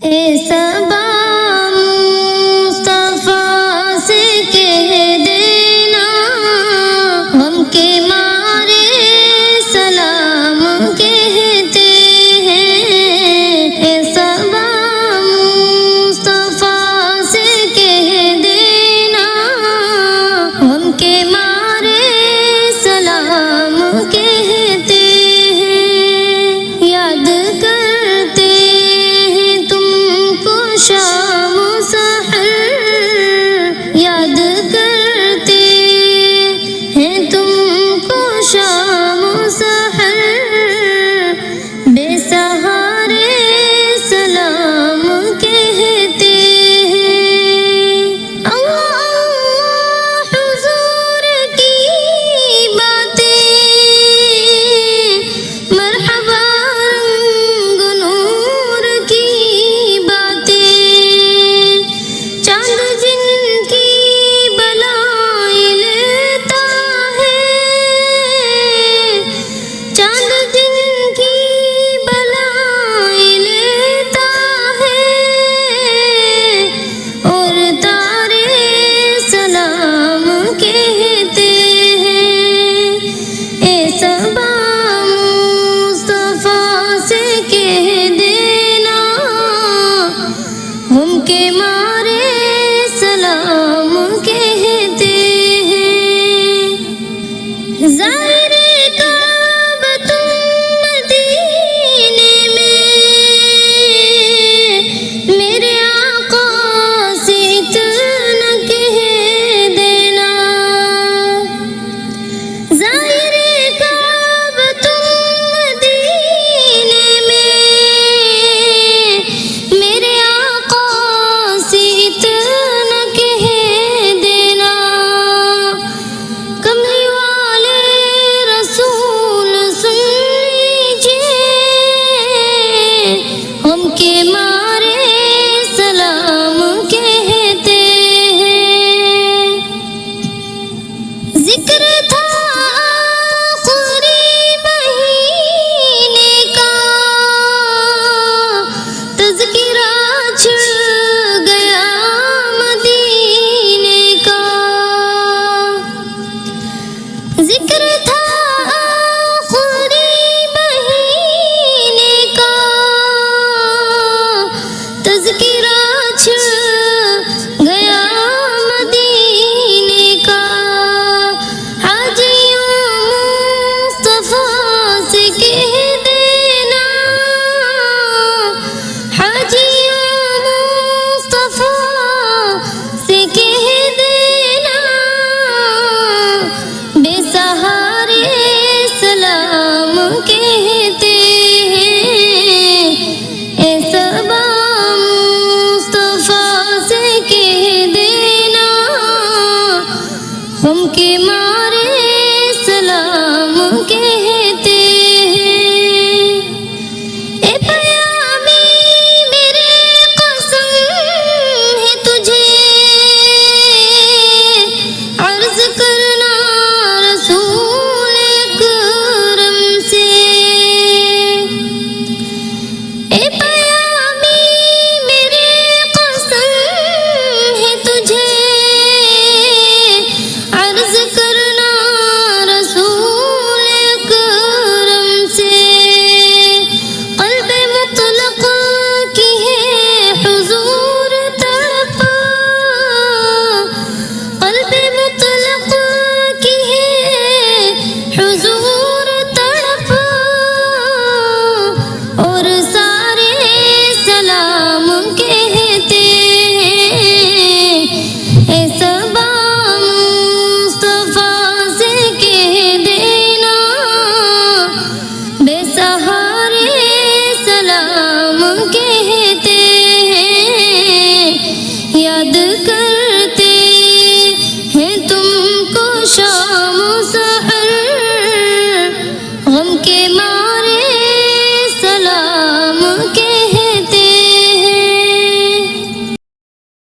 اے صبا مصطفیٰ سے کہہ دینا ہم کے مارے سلام کہتے ہیں۔ اے صبا مصطفیٰ سے کہہ دینا ہم کے مارے سلام کہتے ہیں۔ یاد کرتے ہیں تم کو شام و سحر، یاد کرتے ہیں تم کو شام و سحر، بے سہارے سلام کہتے ہیں۔ اللہ حضور کی باتیں مرحبا رنگ نور کی باتیں، چاند جن کی بلائیں لیتا ہے، چاند جن کی بلائیں لیتا ہے، اور تارے سلام کہتے ہیں۔ اے صبا مصطفیٰ سے کہہ دینا ہم کے مارے سلام کہتے ہیں۔ ظاہر